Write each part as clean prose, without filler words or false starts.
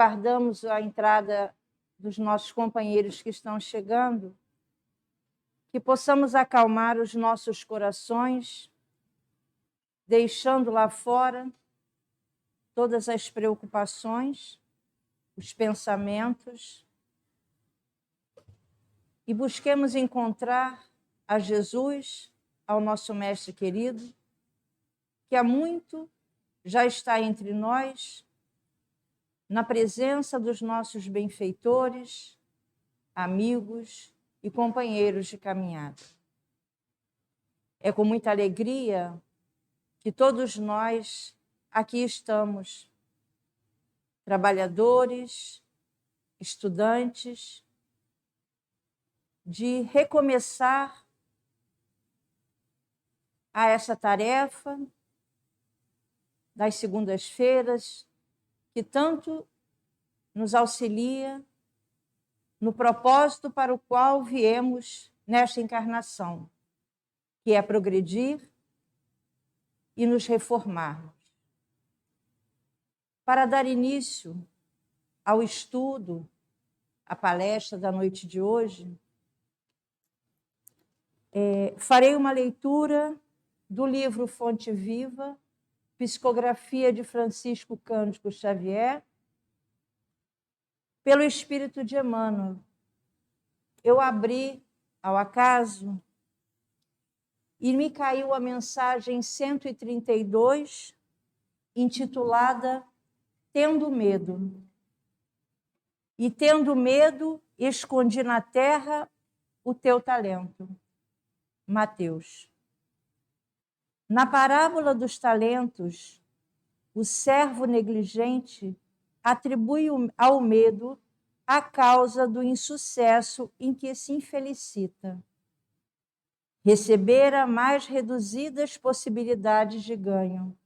Aguardamos a entrada dos nossos companheiros que estão chegando, que possamos acalmar os nossos corações, deixando lá fora todas as preocupações, os pensamentos, e busquemos encontrar a Jesus, ao nosso Mestre querido, que há muito já está entre nós, na presença dos nossos benfeitores, amigos e companheiros de caminhada. É com muita alegria que todos nós aqui estamos, trabalhadores, estudantes, de recomeçar a essa tarefa das segundas-feiras, que tanto nos auxilia no propósito para o qual viemos nesta encarnação, que é progredir e nos reformarmos. Para dar início ao estudo, à palestra da noite de hoje, farei uma leitura do livro Fonte Viva, Psicografia de Francisco Cândido Xavier, pelo Espírito de Emmanuel. Eu abri ao acaso e me caiu a mensagem 132, intitulada Tendo Medo. E tendo medo, escondi na terra o teu talento. Mateus. Na parábola dos talentos, o servo negligente atribui ao medo a causa do insucesso em que se infelicita. Recebera mais reduzidas possibilidades de ganho.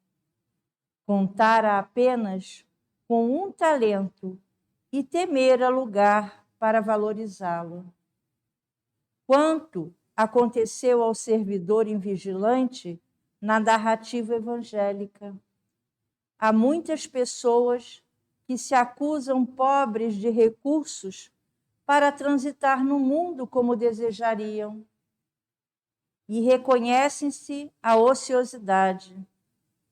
Contara apenas com um talento e temera lugar para valorizá-lo. Quanto aconteceu ao servidor invigilante na narrativa evangélica. Há muitas pessoas que se acusam pobres de recursos para transitar no mundo como desejariam e reconhecem-se a ociosidade,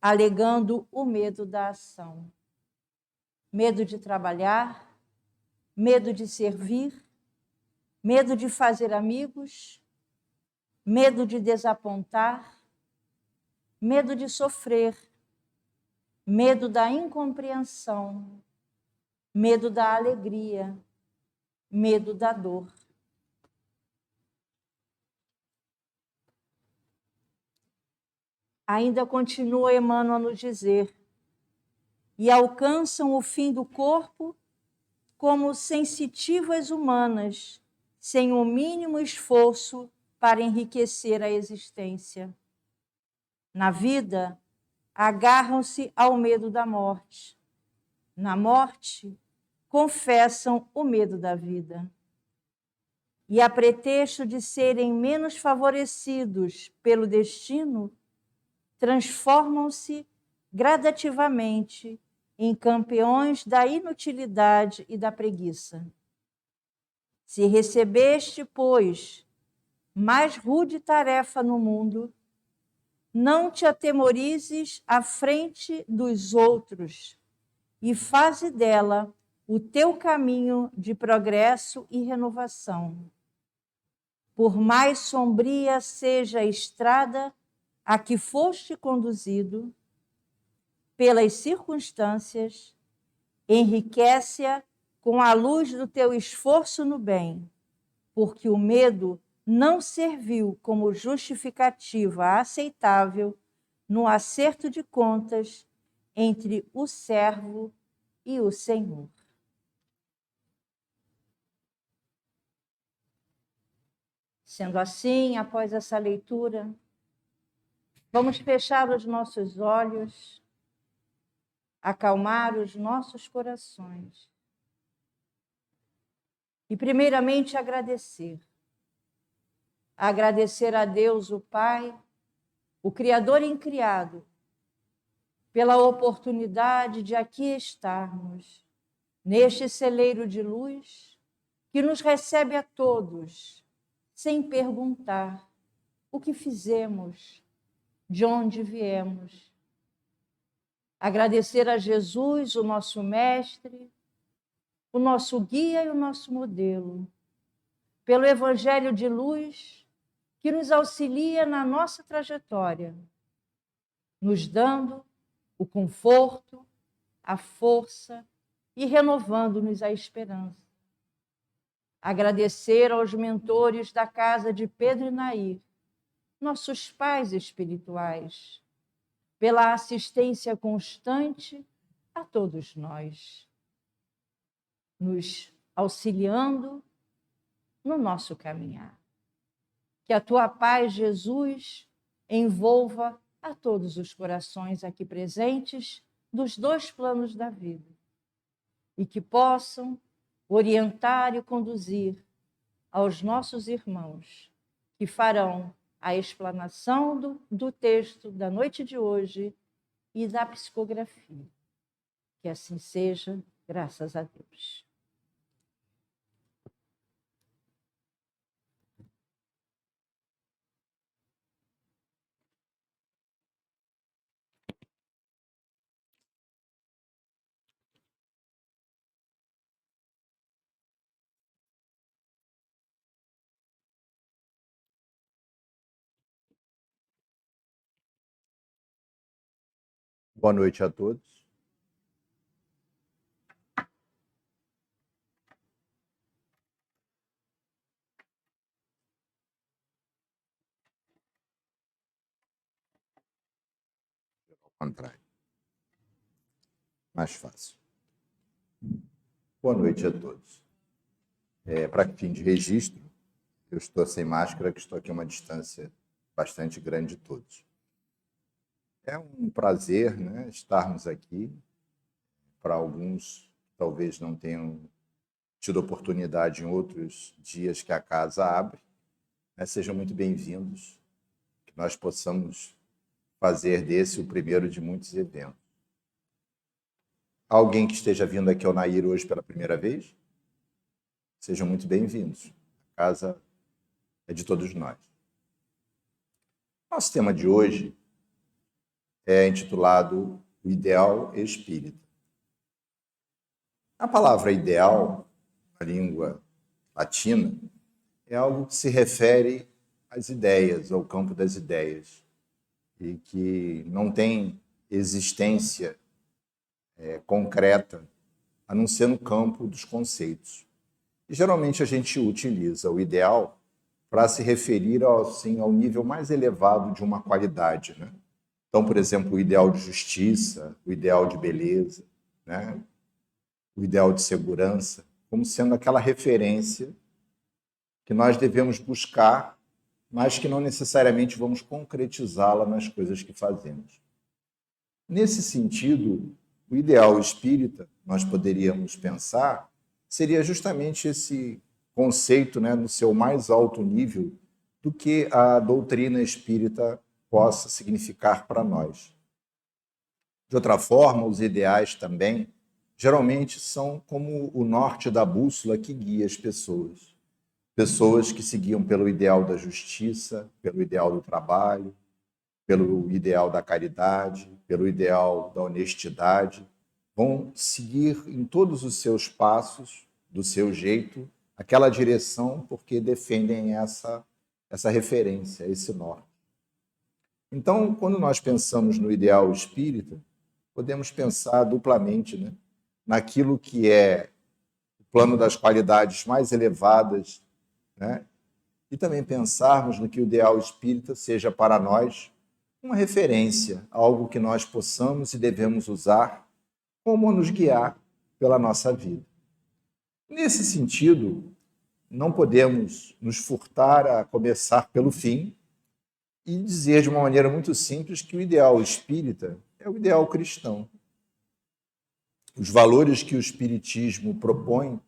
alegando o medo da ação. Medo de trabalhar, medo de servir, medo de fazer amigos, medo de desapontar, medo de sofrer, medo da incompreensão, medo da alegria, medo da dor. Ainda continua Emmanuel a nos dizer: e alcançam o fim do corpo como sensitivas humanas, sem o mínimo esforço para enriquecer a existência. Na vida, agarram-se ao medo da morte. Na morte, confessam o medo da vida. E a pretexto de serem menos favorecidos pelo destino, transformam-se gradativamente em campeões da inutilidade e da preguiça. Se recebeste, pois, mais rude tarefa no mundo, não te atemorizes à frente dos outros e faze dela o teu caminho de progresso e renovação. Por mais sombria seja a estrada a que foste conduzido, pelas circunstâncias, enriquece-a com a luz do teu esforço no bem, porque o medo não serviu como justificativa aceitável no acerto de contas entre o servo e o Senhor. Sendo assim, após essa leitura, vamos fechar os nossos olhos, acalmar os nossos corações e, primeiramente, agradecer. Agradecer a Deus, o Pai, o Criador incriado, pela oportunidade de aqui estarmos, neste celeiro de luz que nos recebe a todos, sem perguntar o que fizemos, de onde viemos. Agradecer a Jesus, o nosso mestre, o nosso guia e o nosso modelo, pelo evangelho de luz que nos auxilia na nossa trajetória, nos dando o conforto, a força e renovando-nos a esperança. Agradecer aos mentores da casa de Pedro e Nair, nossos pais espirituais, pela assistência constante a todos nós, nos auxiliando no nosso caminhar. Que a tua paz, Jesus, envolva a todos os corações aqui presentes dos dois planos da vida e que possam orientar e conduzir aos nossos irmãos que farão a explanação do texto da noite de hoje e da psicografia. Que assim seja, graças a Deus. Boa noite a todos. Ao contrário. Mais fácil. Boa noite a todos. Para fim de registro, eu estou sem máscara, que estou aqui a uma distância bastante grande de todos. É um prazer, né, estarmos aqui. Para alguns, talvez não tenham tido oportunidade em outros dias que a casa abre, né? Sejam muito bem-vindos, que nós possamos fazer desse o primeiro de muitos eventos. Alguém que esteja vindo aqui ao Nair hoje pela primeira vez, sejam muito bem-vindos. A casa é de todos nós. Nosso tema de hoje é intitulado O Ideal Espírita. A palavra ideal, na língua latina, é algo que se refere às ideias, ao campo das ideias, e que não tem existência concreta, a não ser no campo dos conceitos. E, geralmente a gente utiliza o ideal para se referir ao nível mais elevado de uma qualidade, né? Então, por exemplo, o ideal de justiça, o ideal de beleza, né? O ideal de segurança, como sendo aquela referência que nós devemos buscar, mas que não necessariamente vamos concretizá-la nas coisas que fazemos. Nesse sentido, o ideal espírita, nós poderíamos pensar, seria justamente esse conceito, né, no seu mais alto nível, do que a doutrina espírita possa significar para nós. De outra forma, os ideais também, geralmente, são como o norte da bússola que guia as pessoas. Pessoas que seguiam pelo ideal da justiça, pelo ideal do trabalho, pelo ideal da caridade, pelo ideal da honestidade, vão seguir em todos os seus passos, do seu jeito, aquela direção, porque defendem essa referência, esse norte. Então, quando nós pensamos no ideal espírita, podemos pensar duplamente, né, naquilo que é o plano das qualidades mais elevadas, né, e também pensarmos no que o ideal espírita seja para nós uma referência, algo que nós possamos e devemos usar como nos guiar pela nossa vida. Nesse sentido, não podemos nos furtar a começar pelo fim e dizer de uma maneira muito simples que o ideal espírita é o ideal cristão. Os valores que o espiritismo propõe,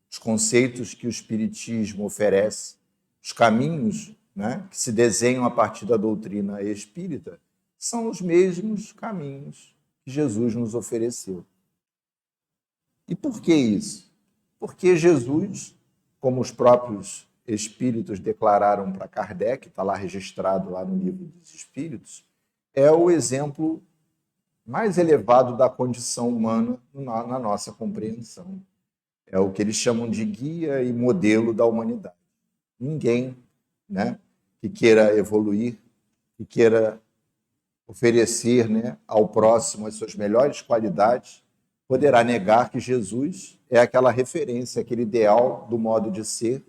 os conceitos que o espiritismo oferece, os caminhos, né, que se desenham a partir da doutrina espírita, são os mesmos caminhos que Jesus nos ofereceu. E por que isso? Porque Jesus, como os próprios espíritos declararam para Kardec, está lá registrado lá no Livro dos Espíritos, é o exemplo mais elevado da condição humana na nossa compreensão. É o que eles chamam de guia e modelo da humanidade. Ninguém, né, que queira evoluir, que queira oferecer, né, ao próximo as suas melhores qualidades, poderá negar que Jesus é aquela referência, aquele ideal do modo de ser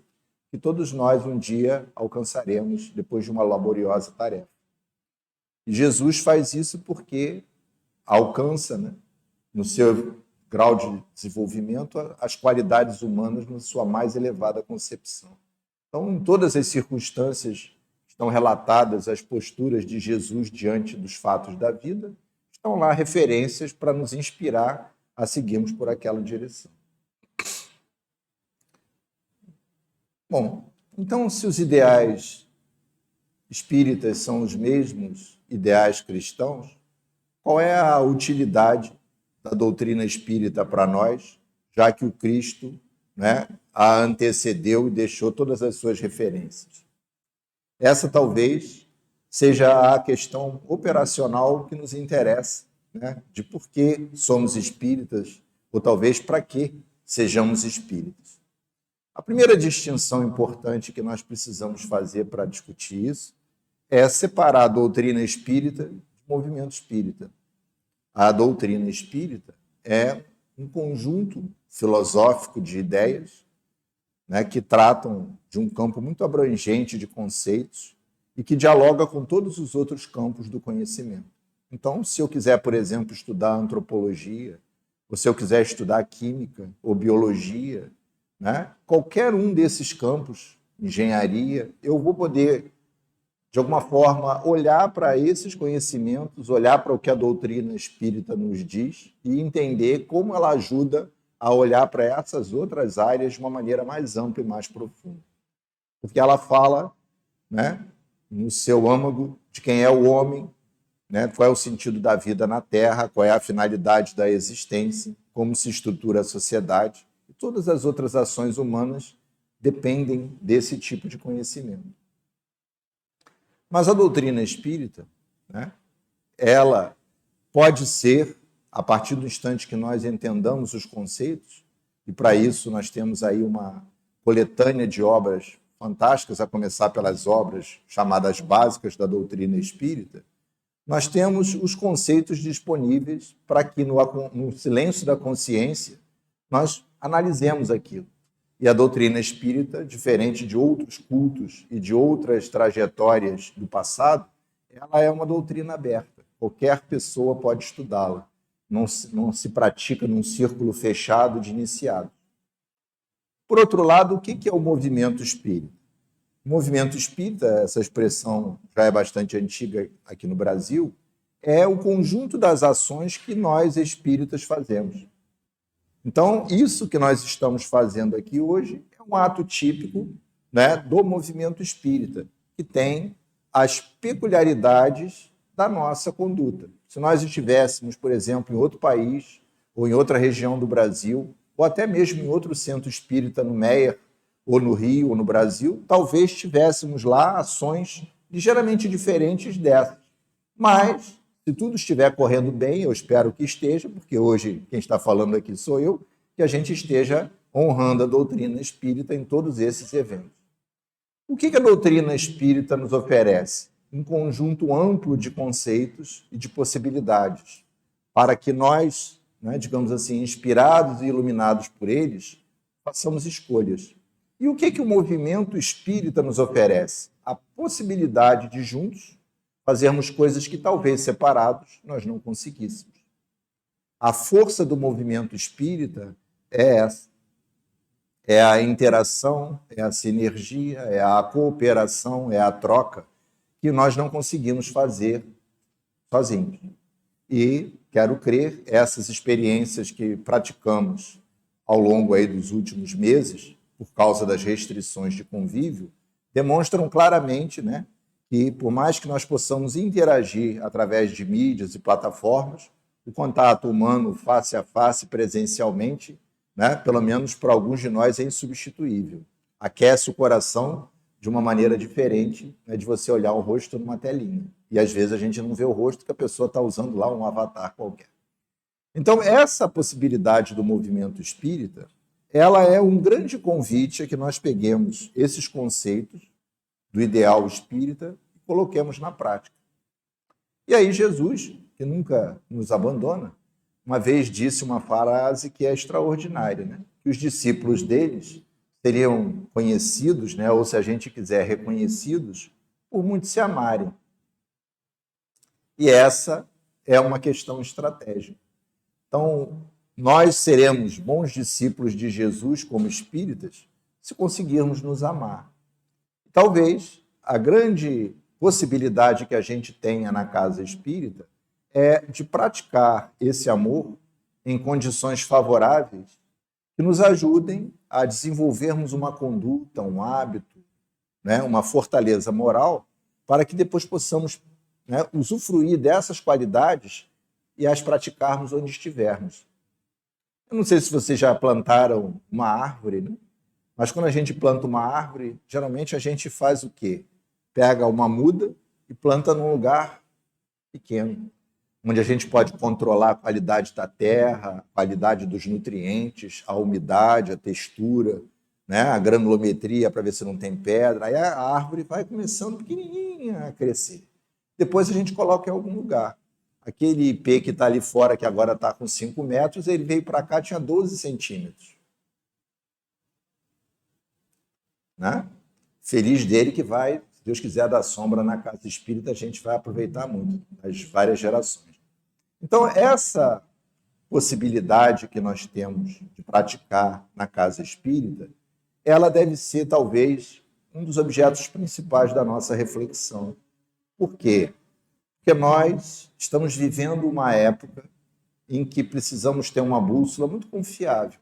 que todos nós um dia alcançaremos depois de uma laboriosa tarefa. E Jesus faz isso porque alcança, né, no seu grau de desenvolvimento, as qualidades humanas na sua mais elevada concepção. Então, em todas as circunstâncias que estão relatadas as posturas de Jesus diante dos fatos da vida, estão lá referências para nos inspirar a seguirmos por aquela direção. Bom, então, se os ideais espíritas são os mesmos ideais cristãos, qual é a utilidade da doutrina espírita para nós, já que o Cristo, né, a antecedeu e deixou todas as suas referências? Essa talvez seja a questão operacional que nos interessa, né, de por que somos espíritas, ou talvez para que sejamos espíritas. A primeira distinção importante que nós precisamos fazer para discutir isso é separar a doutrina espírita do movimento espírita. A doutrina espírita é um conjunto filosófico de ideias, né, que tratam de um campo muito abrangente de conceitos e que dialoga com todos os outros campos do conhecimento. Então, se eu quiser, por exemplo, estudar antropologia, ou se eu quiser estudar química ou biologia, né, qualquer um desses campos, engenharia, eu vou poder, de alguma forma, olhar para esses conhecimentos, olhar para o que a doutrina espírita nos diz e entender como ela ajuda a olhar para essas outras áreas de uma maneira mais ampla e mais profunda. Porque ela fala, né, no seu âmago de quem é o homem, né, qual é o sentido da vida na Terra, qual é a finalidade da existência, como se estrutura a sociedade. E todas as outras ações humanas dependem desse tipo de conhecimento. Mas a doutrina espírita, né, ela pode ser, a partir do instante que nós entendamos os conceitos, e para isso nós temos aí uma coletânea de obras fantásticas, a começar pelas obras chamadas básicas da doutrina espírita, nós temos os conceitos disponíveis para que no silêncio da consciência nós analisemos aquilo. E a doutrina espírita, diferente de outros cultos e de outras trajetórias do passado, ela é uma doutrina aberta. Qualquer pessoa pode estudá-la. Não se pratica num círculo fechado de iniciados. Por outro lado, o que é o movimento espírita? O movimento espírita, essa expressão já é bastante antiga aqui no Brasil, é o conjunto das ações que nós espíritas fazemos. Então, isso que nós estamos fazendo aqui hoje é um ato típico, né, do movimento espírita, que tem as peculiaridades da nossa conduta. Se nós estivéssemos, por exemplo, em outro país, ou em outra região do Brasil, ou até mesmo em outro centro espírita no Meier, ou no Rio, ou no Brasil, talvez tivéssemos lá ações ligeiramente diferentes dessas. Mas, se tudo estiver correndo bem, eu espero que esteja, porque hoje quem está falando aqui sou eu, que a gente esteja honrando a doutrina espírita em todos esses eventos. O que a doutrina espírita nos oferece? Um conjunto amplo de conceitos e de possibilidades, para que nós, né, digamos assim, inspirados e iluminados por eles, façamos escolhas. E o que o movimento espírita nos oferece? A possibilidade de, juntos, fazermos coisas que talvez separados nós não conseguíssemos. A força do movimento espírita é essa. É a interação, é a sinergia, é a cooperação, é a troca que nós não conseguimos fazer sozinhos. E, quero crer, essas experiências que praticamos ao longo aí dos últimos meses, por causa das restrições de convívio, demonstram claramente, né, que, por mais que nós possamos interagir através de mídias e plataformas, o contato humano face a face, presencialmente, né? Pelo menos para alguns de nós é insubstituível. Aquece o coração de uma maneira diferente, né, de você olhar o rosto numa telinha. E às vezes a gente não vê o rosto que a pessoa está usando lá um avatar qualquer. Então, essa possibilidade do movimento espírita, ela é um grande convite a que nós peguemos esses conceitos do ideal espírita e coloquemos na prática. E aí Jesus, que nunca nos abandona, uma vez disse uma frase que é extraordinária, né? Que os discípulos deles seriam conhecidos, né? Ou se a gente quiser, reconhecidos, por muito se amarem. E essa é uma questão estratégica. Então, nós seremos bons discípulos de Jesus como espíritas se conseguirmos nos amar. Talvez a grande possibilidade que a gente tenha na casa espírita é de praticar esse amor em condições favoráveis que nos ajudem a desenvolvermos uma conduta, um hábito, né, uma fortaleza moral, para que depois possamos, né, usufruir dessas qualidades e as praticarmos onde estivermos. Eu não sei se vocês já plantaram uma árvore, né? Mas quando a gente planta uma árvore, geralmente a gente faz o quê? Pega uma muda e planta num lugar pequeno, onde a gente pode controlar a qualidade da terra, a qualidade dos nutrientes, a umidade, a textura, né? A granulometria para ver se não tem pedra. Aí a árvore vai começando pequenininha a crescer. Depois a gente coloca em algum lugar. Aquele ipê que está ali fora, que agora está com 5 metros, ele veio para cá, tinha 12 centímetros. Né? Feliz dele que vai, se Deus quiser, dar sombra na casa espírita, a gente vai aproveitar muito, as várias gerações. Então, essa possibilidade que nós temos de praticar na casa espírita, ela deve ser, talvez, um dos objetos principais da nossa reflexão. Por quê? Porque nós estamos vivendo uma época em que precisamos ter uma bússola muito confiável,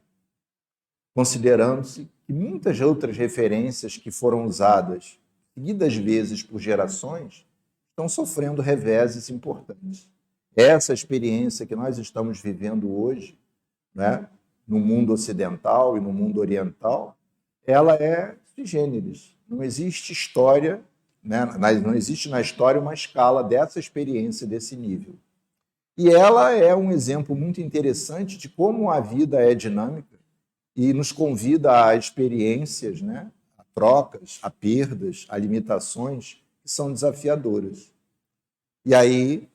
considerando-se que muitas outras referências que foram usadas seguidas vezes por gerações estão sofrendo reveses importantes. Essa experiência que nós estamos vivendo hoje, né, no mundo ocidental e no mundo oriental, ela é sui generis. Não existe história, né, não existe na história uma escala dessa experiência, desse nível. E ela é um exemplo muito interessante de como a vida é dinâmica e nos convida a experiências, né, a trocas, a perdas, a limitações que são desafiadoras. E aí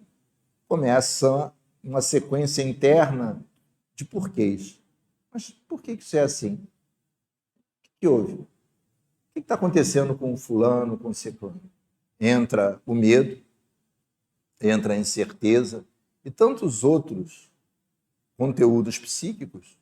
começa uma sequência interna de porquês. Mas por que isso é assim? O que houve? O que está acontecendo com o fulano, com o ciclano? Entra o medo, entra a incerteza e tantos outros conteúdos psíquicos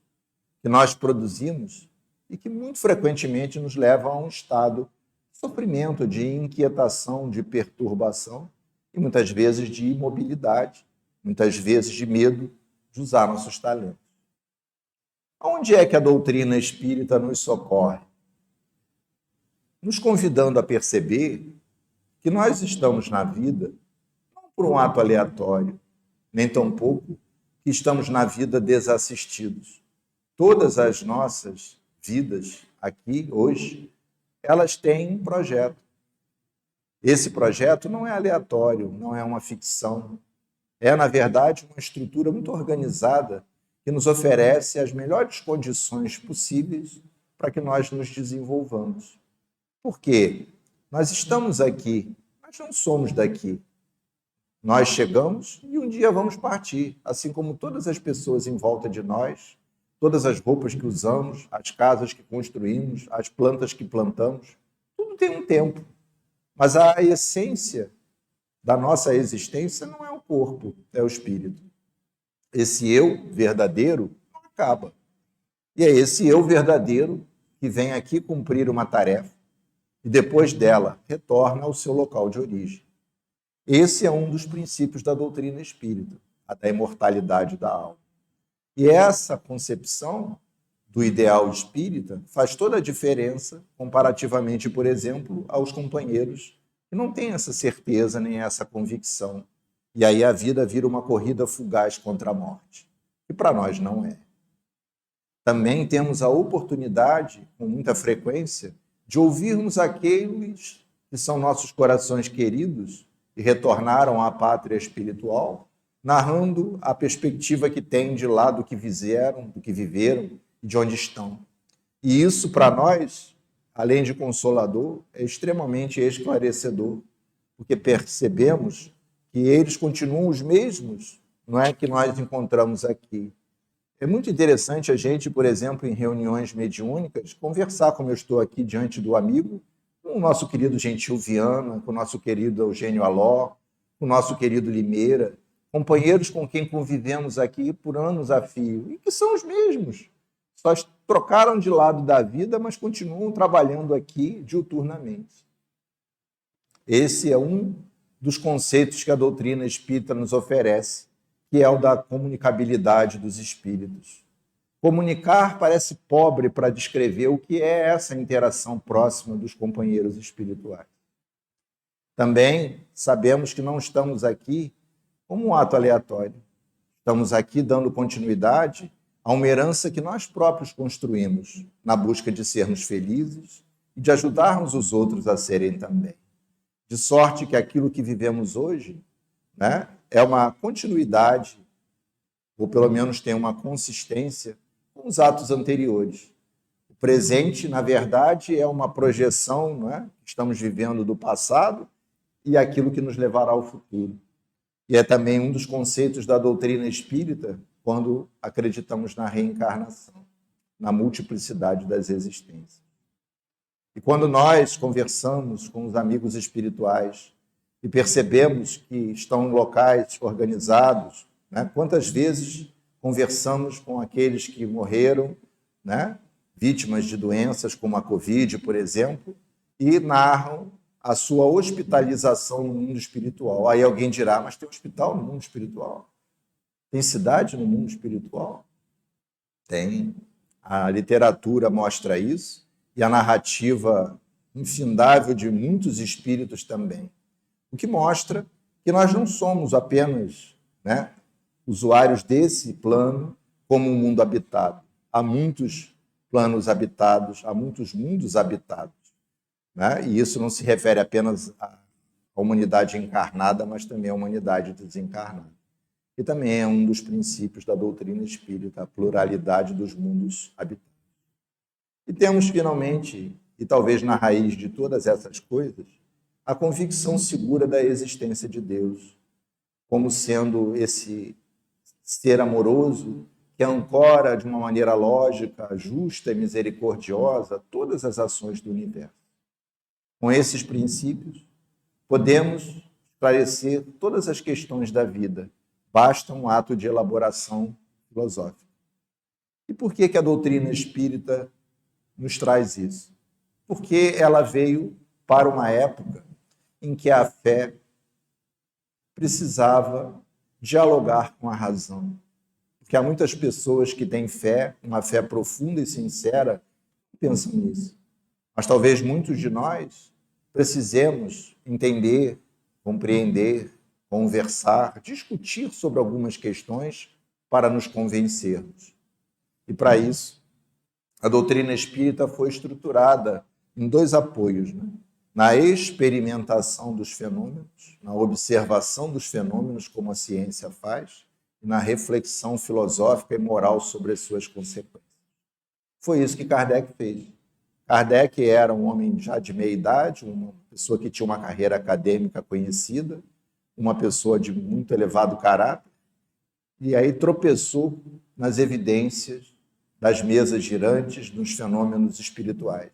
que nós produzimos e que muito frequentemente nos levam a um estado de sofrimento, de inquietação, de perturbação e muitas vezes de imobilidade, muitas vezes de medo de usar nossos talentos. Onde é que a doutrina espírita nos socorre? Nos convidando a perceber que nós estamos na vida não por um ato aleatório, nem tampouco que estamos na vida desassistidos. Todas as nossas vidas aqui, hoje, elas têm um projeto. Esse projeto não é aleatório, não é uma ficção. É, na verdade, uma estrutura muito organizada que nos oferece as melhores condições possíveis para que nós nos desenvolvamos. Por quê? Nós estamos aqui, mas não somos daqui. Nós chegamos e um dia vamos partir, assim como todas as pessoas em volta de nós, todas as roupas que usamos, as casas que construímos, as plantas que plantamos, tudo tem um tempo. Mas a essência da nossa existência não é o corpo, é o espírito. Esse eu verdadeiro não acaba. E é esse eu verdadeiro que vem aqui cumprir uma tarefa e depois dela retorna ao seu local de origem. Esse é um dos princípios da doutrina espírita, a da imortalidade da alma. E essa concepção do ideal espírita faz toda a diferença comparativamente, por exemplo, aos companheiros que não têm essa certeza nem essa convicção. E aí a vida vira uma corrida fugaz contra a morte, que para nós não é. também temos a oportunidade, com muita frequência, de ouvirmos aqueles que são nossos corações queridos e retornaram à pátria espiritual, narrando a perspectiva que têm de lá do que fizeram, do que viveram e de onde estão. E isso, para nós, além de consolador, é extremamente esclarecedor, porque percebemos que eles continuam os mesmos, não é, que nós encontramos aqui. É muito interessante a gente, por exemplo, em reuniões mediúnicas, conversar, como eu estou aqui diante do amigo, com o nosso querido Gentil Viana, com o nosso querido Eugênio Aló, com o nosso querido Limeira, companheiros com quem convivemos aqui por anos a fio, e que são os mesmos. Só trocaram de lado da vida, mas continuam trabalhando aqui diuturnamente. Esse é um dos conceitos que a doutrina espírita nos oferece, que é o da comunicabilidade dos espíritos. Comunicar parece pobre para descrever o que é essa interação próxima dos companheiros espirituais. Também sabemos que não estamos aqui como um ato aleatório. Estamos aqui dando continuidade a uma herança que nós próprios construímos na busca de sermos felizes e de ajudarmos os outros a serem também. De sorte que aquilo que vivemos hoje, né, é uma continuidade, ou pelo menos tem uma consistência com os atos anteriores. O presente, na verdade, é uma projeção, não é, que estamos vivendo do passado e aquilo que nos levará ao futuro. E é também um dos conceitos da doutrina espírita quando acreditamos na reencarnação, na multiplicidade das existências. E quando nós conversamos com os amigos espirituais e percebemos que estão em locais organizados, né? Quantas vezes conversamos com aqueles que morreram, né? Vítimas de doenças como a Covid, por exemplo, e narram a sua hospitalização no mundo espiritual. Aí alguém dirá, mas tem hospital no mundo espiritual? Tem cidade no mundo espiritual? Tem. A literatura mostra isso e a narrativa infindável de muitos espíritos também. O que mostra que nós não somos apenas, né, usuários desse plano como um mundo habitado. Há muitos planos habitados, há muitos mundos habitados, né? E isso não se refere apenas à humanidade encarnada, mas também à humanidade desencarnada. E também é um dos princípios da doutrina espírita, a pluralidade dos mundos habitados. E temos, finalmente, e talvez na raiz de todas essas coisas, a convicção segura da existência de Deus, como sendo esse ser amoroso que ancora de uma maneira lógica, justa e misericordiosa todas as ações do universo. Com esses princípios, podemos esclarecer todas as questões da vida. Basta um ato de elaboração filosófica. E por que a doutrina espírita nos traz isso? Porque ela veio para uma época em que a fé precisava dialogar com a razão. Porque há muitas pessoas que têm fé, uma fé profunda e sincera, pensam nisso. Mas talvez muitos de nós precisemos entender, compreender, conversar, discutir sobre algumas questões para nos convencermos. E para isso, a doutrina espírita foi estruturada em dois apoios, né? Na experimentação dos fenômenos, na observação dos fenômenos, como a ciência faz, e na reflexão filosófica e moral sobre as suas consequências. Foi isso que Kardec fez. Kardec era um homem já de meia idade, uma pessoa que tinha uma carreira acadêmica conhecida, uma pessoa de muito elevado caráter, e aí tropeçou nas evidências das mesas girantes, dos fenômenos espirituais.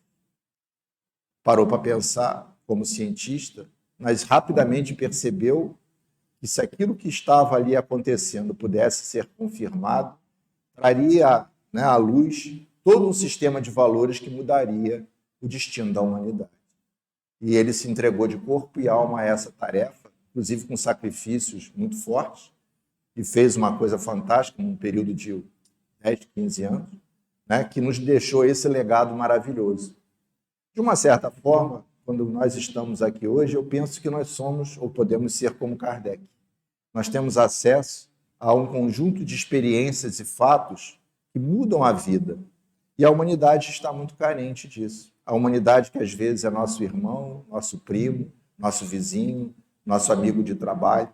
Parou para pensar, como cientista, mas rapidamente percebeu que se aquilo que estava ali acontecendo pudesse ser confirmado, traria, né, à luz todo um sistema de valores que mudaria o destino da humanidade. E ele se entregou de corpo e alma a essa tarefa, inclusive com sacrifícios muito fortes, e fez uma coisa fantástica num período de 10, 15 anos, né, que nos deixou esse legado maravilhoso. De uma certa forma, quando nós estamos aqui hoje, eu penso que nós somos, ou podemos ser como Kardec. Nós temos acesso a um conjunto de experiências e fatos que que mudam a vida. E a humanidade está muito carente disso. A humanidade que às vezes é nosso irmão, nosso primo, nosso vizinho, nosso amigo de trabalho,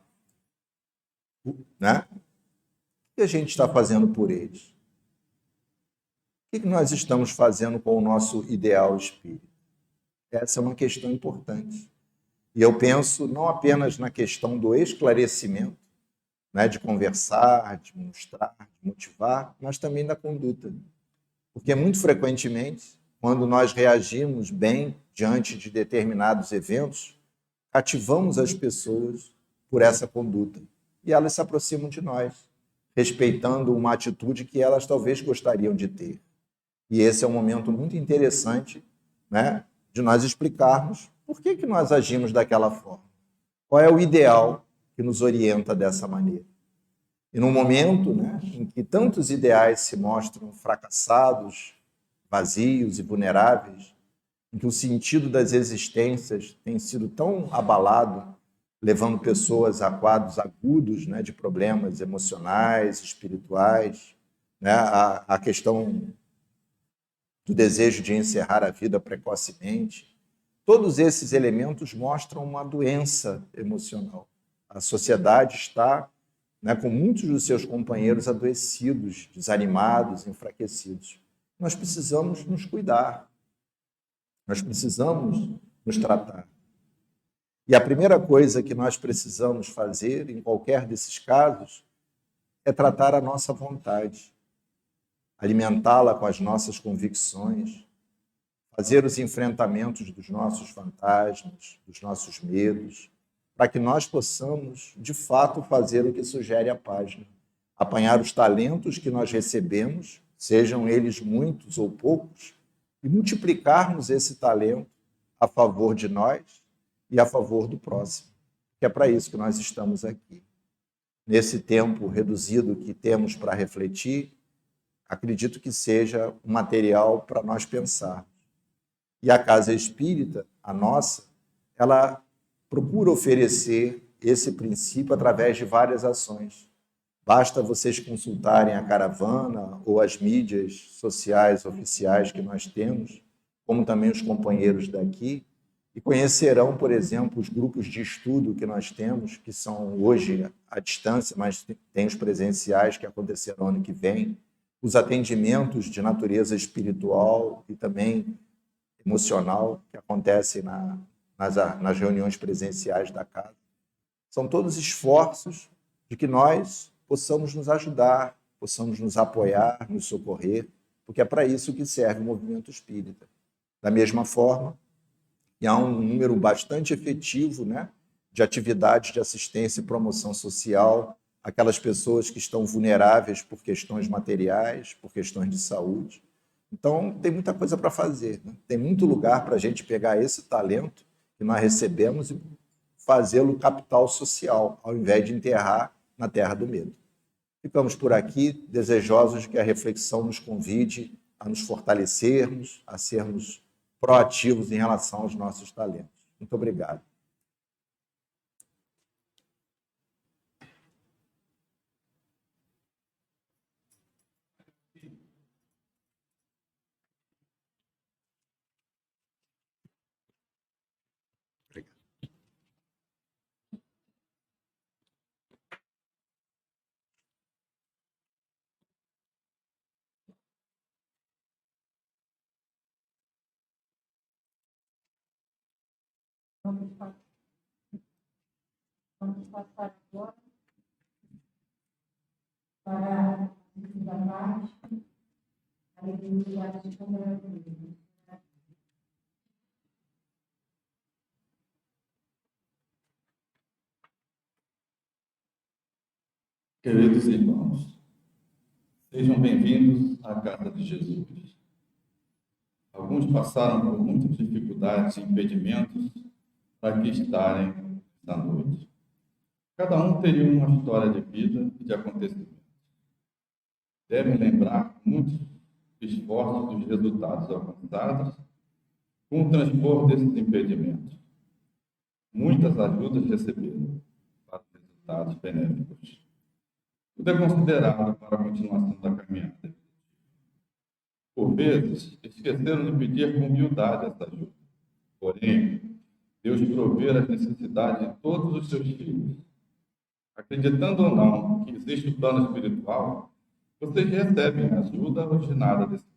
né? O que a gente está fazendo por eles? O que nós estamos fazendo com o nosso ideal espírita? Essa é uma questão importante. E eu penso não apenas na questão do esclarecimento, né, de conversar, de mostrar, de motivar, mas também da conduta. Porque muito frequentemente, quando nós reagimos bem diante de determinados eventos, cativamos as pessoas por essa conduta. E elas se aproximam de nós, respeitando uma atitude que elas talvez gostariam de ter. E esse é um momento muito interessante, né, de nós explicarmos por que nós agimos daquela forma. Qual é o ideal que nos orienta dessa maneira? E num momento, né, em que tantos ideais se mostram fracassados, vazios e vulneráveis, em que o sentido das existências tem sido tão abalado, levando pessoas a quadros agudos, né, de problemas emocionais, espirituais, né, a questão do desejo de encerrar a vida precocemente. Todos esses elementos mostram uma doença emocional. A sociedade está, né, com muitos dos seus companheiros adoecidos, desanimados, enfraquecidos. Nós precisamos nos cuidar. Nós precisamos nos tratar. E a primeira coisa que nós precisamos fazer em qualquer desses casos é tratar a nossa vontade, alimentá-la com as nossas convicções, fazer os enfrentamentos dos nossos fantasmas, dos nossos medos, para que nós possamos, de fato, fazer o que sugere a página. Apanhar os talentos que nós recebemos, sejam eles muitos ou poucos, e multiplicarmos esse talento a favor de nós e a favor do próximo. Que é para isso que nós estamos aqui. Nesse tempo reduzido que temos para refletir, acredito que seja um material para nós pensar. E a Casa Espírita, a nossa, ela procura oferecer esse princípio através de várias ações. Basta vocês consultarem a caravana ou as mídias sociais oficiais que nós temos, como também os companheiros daqui, e conhecerão, por exemplo, os grupos de estudo que nós temos, que são hoje à distância, mas tem os presenciais que acontecerão ano que vem, os atendimentos de natureza espiritual e também emocional que acontecem nas reuniões presenciais da casa. São todos esforços de que nós possamos nos ajudar, possamos nos apoiar, nos socorrer, porque é para isso que serve o movimento espírita. Da mesma forma, e há um número bastante efetivo, né, de atividades de assistência e promoção social, aquelas pessoas que estão vulneráveis por questões materiais, por questões de saúde. Então, tem muita coisa para fazer, né? Tem muito lugar para a gente pegar esse talento que nós recebemos e fazê-lo capital social, ao invés de enterrar na terra do medo. Ficamos por aqui, desejosos de que a reflexão nos convide a nos fortalecermos, a sermos proativos em relação aos nossos talentos. Muito obrigado. Vamos passar agora para a segunda parte, a leitura de Câmara. Queridos irmãos, sejam bem-vindos à Casa de Jesus. Alguns passaram por muitas dificuldades e impedimentos para aqui estarem esta noite. Cada um teria uma história de vida e de acontecimentos. Devem lembrar muitos esforços dos resultados alcançados com o transpor desses impedimentos. Muitas ajudas receberam para os resultados benéficos. Tudo é considerado para a continuação da caminhada. Por vezes, esqueceram de pedir com humildade essa ajuda. Porém, Deus provê as necessidades de todos os seus filhos. Acreditando ou não que existe o plano espiritual, vocês recebem a ajuda originária desse plano.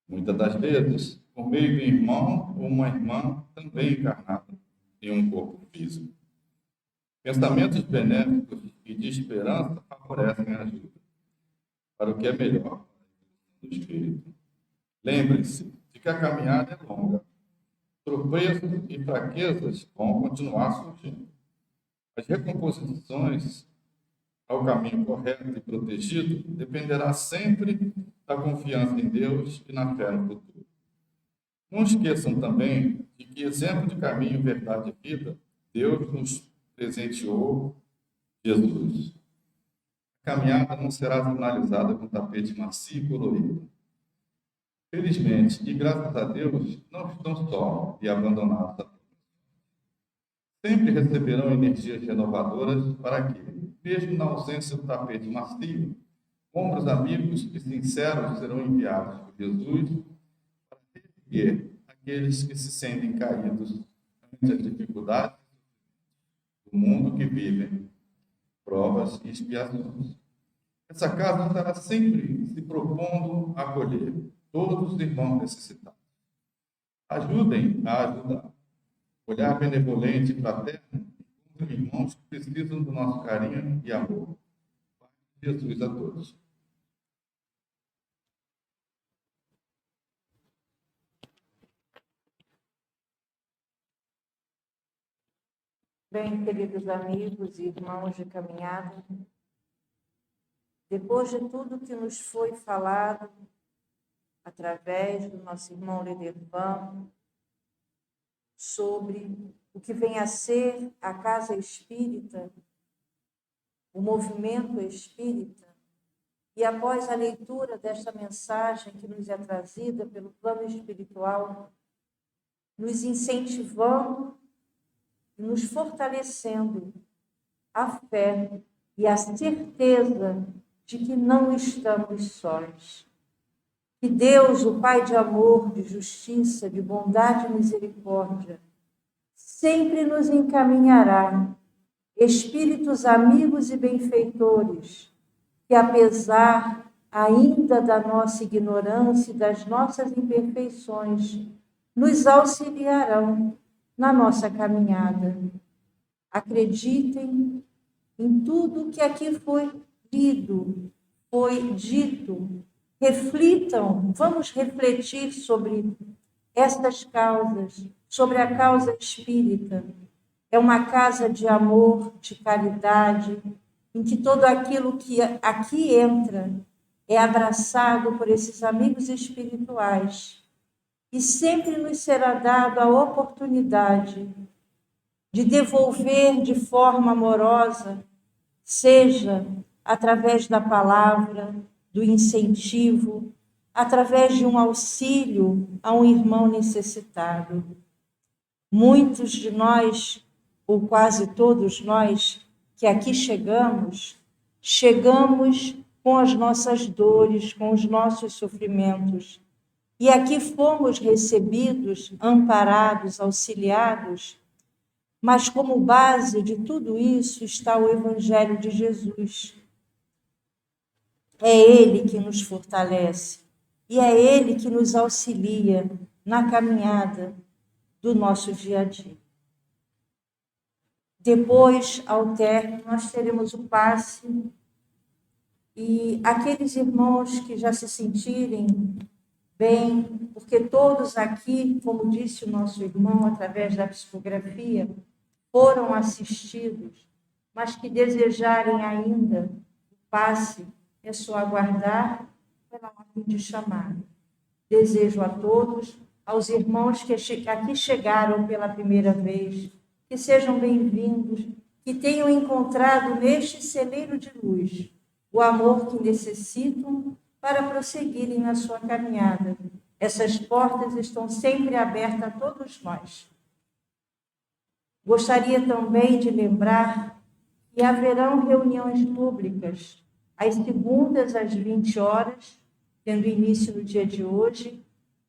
Muitas das vezes, por meio de um irmão ou uma irmã também encarnada em um corpo físico. Pensamentos benéficos e de esperança favorecem a ajuda para o que é melhor do espírito. Lembre-se de que a caminhada é longa. Tropeços e fraquezas vão continuar surgindo. As recomposições ao caminho correto e protegido dependerá sempre da confiança em Deus e na fé no futuro. Não esqueçam também de que exemplo de caminho, verdade e vida, Deus nos presenteou Jesus. A caminhada não será finalizada com tapete macio e colorido. Felizmente, e graças a Deus, não estão só e abandonados. Sempre receberão energias renovadoras para que, mesmo na ausência do tapete macio, ombros amigos e sinceros serão enviados por Jesus para erguer aqueles que se sentem caídos ante as dificuldades do mundo que vivem, provas e expiações. Essa casa estará sempre se propondo a acolher todos os irmãos necessitados. Ajudem a ajudar. Olhar benevolente e fraterno encontra irmãos que precisam do nosso carinho e amor. Jesus a todos. Bem, queridos amigos e irmãos de caminhada, depois de tudo que nos foi falado através do nosso irmão Ledervan, sobre o que vem a ser a casa espírita, o movimento espírita, e após a leitura desta mensagem que nos é trazida pelo plano espiritual, nos incentivando e nos fortalecendo a fé e a certeza de que não estamos sós. Que Deus, o Pai de amor, de justiça, de bondade e misericórdia, sempre nos encaminhará espíritos amigos e benfeitores, que apesar ainda da nossa ignorância e das nossas imperfeições, nos auxiliarão na nossa caminhada. Acreditem em tudo que aqui foi lido, foi dito. Reflitam, vamos refletir sobre estas causas, sobre a causa espírita. É uma casa de amor, de caridade, em que tudo aquilo que aqui entra é abraçado por esses amigos espirituais. E sempre nos será dado a oportunidade de devolver de forma amorosa, seja através da palavra, do incentivo, através de um auxílio a um irmão necessitado. Muitos de nós, ou quase todos nós, que aqui chegamos com as nossas dores, com os nossos sofrimentos. E aqui fomos recebidos, amparados, auxiliados, mas como base de tudo isso está o Evangelho de Jesus. É Ele que nos fortalece e é Ele que nos auxilia na caminhada do nosso dia a dia. Depois, ao término, nós teremos o passe e aqueles irmãos que já se sentirem bem, porque todos aqui, como disse o nosso irmão, através da psicografia, foram assistidos, mas que desejarem ainda o passe, é só aguardar pela ordem de chamada. Desejo a todos, aos irmãos que aqui chegaram pela primeira vez, que sejam bem-vindos, que tenham encontrado neste celeiro de luz o amor que necessitam para prosseguirem na sua caminhada. Essas portas estão sempre abertas a todos nós. Gostaria também de lembrar que haverão reuniões públicas às segundas, às 20 horas, tendo início no dia de hoje,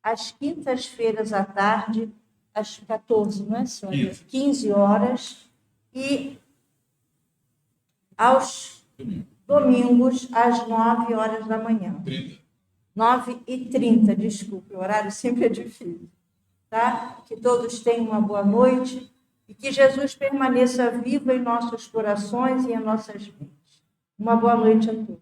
às quintas-feiras à tarde, às 14, não é, Sônia? 15 horas, e aos domingos, às 9 horas da manhã. 9h30, desculpe, o horário sempre é difícil. Tá? Que todos tenham uma boa noite e que Jesus permaneça vivo em nossos corações e em nossas mentes. Uma boa noite a todos.